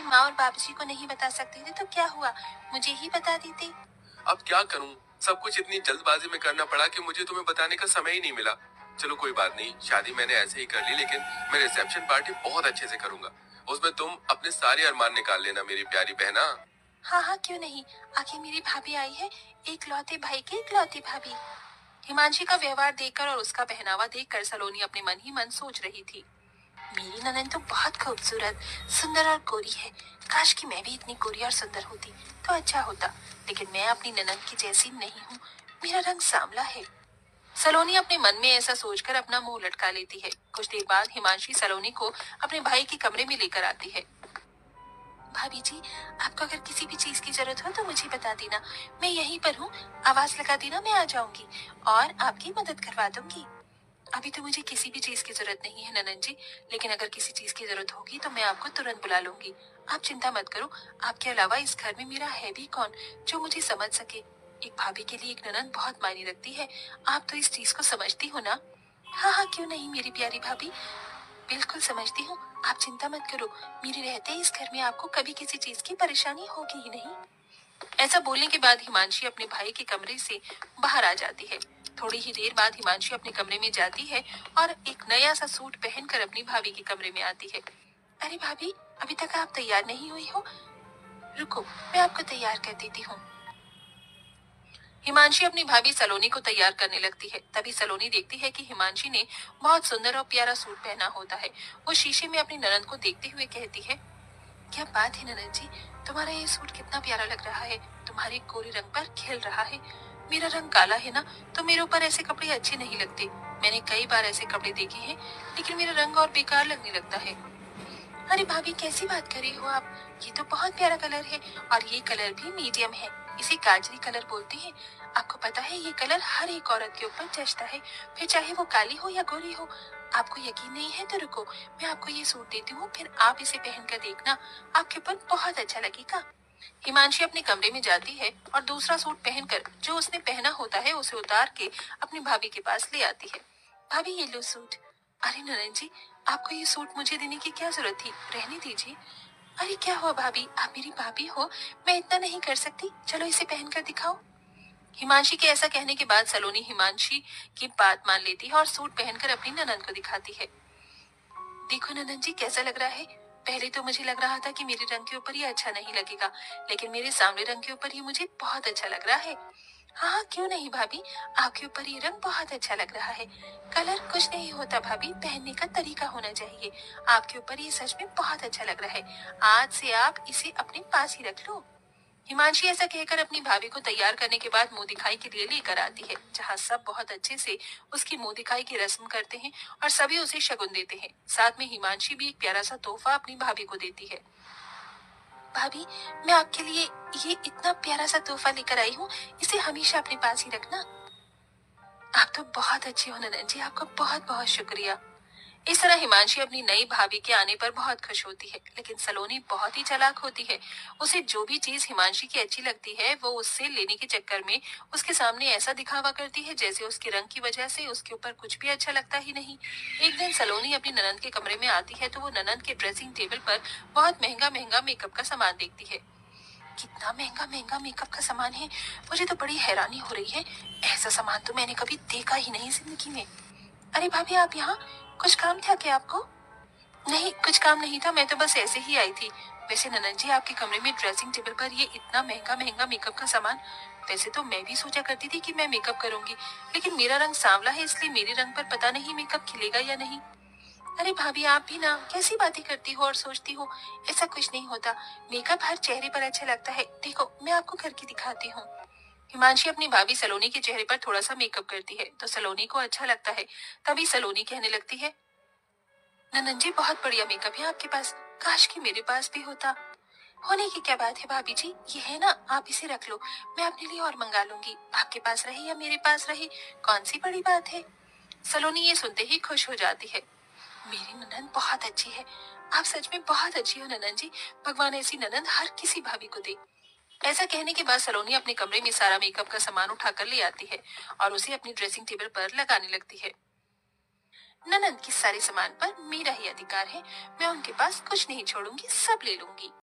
अपनी माँ और बाबूजी को नहीं बता सकते थे तो क्या हुआ, मुझे ही बता देते। अब क्या करूं, सब कुछ इतनी जल्दबाजी में करना पड़ा कि मुझे तुम्हें बताने का समय ही नहीं मिला। चलो कोई बात नहीं, शादी मैंने ऐसे ही कर ली, लेकिन मैं रिसेप्शन पार्टी बहुत अच्छे से करूंगा। उसमें तुम अपने सारे अरमान निकाल लेना मेरी प्यारी बहना। हाँ हाँ, क्यों नहीं। आखिर मेरी भाभी आई है, एक लौते भाई की इकलौती भाभी। हिमांशी का व्यवहार देखकर और उसका पहनावा देखकर सलोनी अपने मन ही मन सोच रही थी, मेरी ननद तो बहुत खूबसूरत, सुंदर और गोरी है। काश कि मैं भी इतनी गोरी और सुंदर होती तो अच्छा होता, लेकिन मैं अपनी ननद की जैसी नहीं हूँ। मेरा रंग सांवला है। सलोनी अपने मन में ऐसा सोचकर अपना मुंह लटका लेती है। कुछ देर बाद हिमांशी सलोनी को अपने भाई के कमरे में लेकर आती है। भाभी जी, आपको अगर किसी भी चीज की जरूरत हो तो मुझे बता देना, मैं यहीं पर हूँ। आवाज लगा देना, मैं आ जाऊंगी और आपकी मदद करवा दूंगी। अभी तो मुझे किसी भी चीज की जरूरत नहीं है ननन जी, लेकिन अगर किसी चीज की जरूरत होगी तो मैं आपको तुरंत बुला लूंगी। आप चिंता मत करो, आपके अलावा इस घर में मेरा है भी कौन जो मुझे समझ सके। एक भाभी के लिए एक ननन बहुत मायने रखती है। आप तो इस चीज को समझती हो ना। हाँ हाँ, क्यों नहीं मेरी प्यारी भाभी, बिल्कुल समझती हूँ। आप चिंता मत करो, मेरे रहते इस घर में आपको कभी किसी चीज की परेशानी होगी ही नहीं। ऐसा बोलने के बाद हिमांशी अपने भाई के कमरे से बाहर आ जाती है। थोड़ी ही देर बाद हिमांशी अपने कमरे में जाती है और एक नया सा सूट पहनकर अपनी भाभी के कमरे में आती है। अरे भाभी, अभी तक आप तैयार नहीं हुई हो। रुको, मैं आपको तैयार कर देती हूँ। हिमांशी अपनी भाभी सलोनी को तैयार करने लगती है। तभी सलोनी देखती है कि हिमांशी ने बहुत सुंदर और प्यारा सूट पहना होता है। वो शीशे में अपनी ननद को देखते हुए कहती है, क्या बात है ननद जी, तुम्हारा ये सूट कितना प्यारा लग रहा है। तुम्हारे गोरे रंग पर खिल रहा है। मेरा रंग काला है ना, तो मेरे ऊपर ऐसे कपड़े अच्छे नहीं लगते। मैंने कई बार ऐसे कपड़े देखे हैं, लेकिन मेरा रंग और बेकार लगने लगता है। अरे भाभी, कैसी बात कर रही हो आप। ये तो बहुत प्यारा कलर है और ये कलर भी मीडियम है। इसे गाजरी कलर बोलते हैं। आपको पता है ये कलर हर एक औरत के ऊपर जचता है, फिर चाहे वो काली हो या गोरी हो। आपको यकीन नहीं है तो रुको, मैं आपको ये सूट देती हूँ, फिर आप इसे पहनकर देखना, आपके ऊपर बहुत अच्छा लगेगा। हिमांशी अपने कमरे में जाती है और दूसरा सूट पहनकर जो उसने पहना होता है उसे उतार के अपनी भाभी के पास ले आती है। भाभी, ये लो सूट। अरे ननन जी, आपको ये सूट मुझे देने की क्या जरूरत थी, रहने दीजिए। अरे क्या हुआ भाभी, आप मेरी भाभी हो, मैं इतना नहीं कर सकती। चलो इसे पहनकर दिखाओ। हिमांशी के ऐसा कहने के बाद सलोनी हिमांशी की बात मान लेती है और सूट पहनकर अपनी ननन को दिखाती है। देखो ननन जी, कैसा लग रहा है। पहले तो मुझे लग रहा था कि मेरे रंग के ऊपर ये अच्छा नहीं लगेगा, लेकिन मेरे सांवले रंग के ऊपर ये मुझे बहुत अच्छा लग रहा है। हाँ हाँ, क्यों नहीं भाभी, आपके ऊपर ये रंग बहुत अच्छा लग रहा है। कलर कुछ नहीं होता भाभी, पहनने का तरीका होना चाहिए। आपके ऊपर ये सच में बहुत अच्छा लग रहा है। आज से आप इसे अपने पास ही रख लो। हिमांशी ऐसा कहकर अपनी भाभी को तैयार करने के बाद मुंह दिखाई के लिए लेकर आती है, जहाँ सब बहुत अच्छे से उसकी मुंह दिखाई की रस्म करते हैं और सभी उसे शगुन देते हैं। साथ में हिमांशी भी एक प्यारा सा तोहफा अपनी भाभी को देती है। भाभी, मैं आपके लिए ये इतना प्यारा सा तोहफा लेकर आई हूँ, इसे हमेशा अपने पास ही रखना। आप तो बहुत अच्छी हो ननन जी, आपका बहुत बहुत शुक्रिया। इस तरह हिमांशी अपनी नई भाभी के आने पर बहुत खुश होती है, लेकिन सलोनी बहुत ही चालाक होती है। उसे जो भी चीज हिमांशी की अच्छी लगती है वो उससे लेने के चक्कर में उसके सामने ऐसा दिखावा करती है जैसे उसके रंग की वजह से उसके ऊपर कुछ भी अच्छा लगता ही नहीं। एक दिन सलोनी अपनी ननद के कमरे में आती है तो वो ननद के ड्रेसिंग टेबल पर बहुत महंगा महंगा मेकअप का सामान देखती है। कितना महंगा महंगा मेकअप का सामान है, मुझे तो बड़ी हैरानी हो रही है। ऐसा सामान तो मैंने कभी देखा ही नहीं जिंदगी में। अरे भाभी, आप यहाँ, कुछ काम था क्या आपको। नहीं, कुछ काम नहीं था, मैं तो बस ऐसे ही आई थी। वैसे ननन जी, आपके कमरे में ड्रेसिंग टेबल पर ये इतना महंगा महंगा मेकअप का सामान। वैसे तो मैं भी सोचा करती थी कि मैं मेकअप करूंगी, लेकिन मेरा रंग सांवला है, इसलिए मेरे रंग पर पता नहीं मेकअप खिलेगा या नहीं। अरे भाभी, आप भी ना कैसी बातें करती हो और सोचती हो। ऐसा कुछ नहीं होता, मेकअप हर चेहरे पर अच्छा लगता है। देखो, मैं आपको करके दिखाती हूँ। हिमांशी अपनी भाभी सलोनी के चेहरे पर थोड़ा सा मेकअप करती है तो सलोनी को अच्छा लगता है। तभी सलोनी कहने लगती है, ननन जी, बहुत बढ़िया मेकअप है आपके पास, काश कि मेरे पास भी होता। होने की क्या बात है भाभी जी, ये है ना, आप इसे रख लो, मैं अपने लिए और मंगा लूंगी। आपके पास रहे या मेरे पास रहे, कौन सी बड़ी बात है। सलोनी ये सुनते ही खुश हो जाती है। मेरी ननन बहुत अच्छी है, आप सच में बहुत अच्छी हो ननन जी। भगवान ऐसी ननन हर किसी भाभी को दे। ऐसा कहने के बाद सलोनी अपने कमरे में सारा मेकअप का सामान उठाकर ले आती है और उसे अपनी ड्रेसिंग टेबल पर लगाने लगती है। ननद के सारे सामान पर मेरा ही अधिकार है, मैं उनके पास कुछ नहीं छोड़ूंगी, सब ले लूंगी।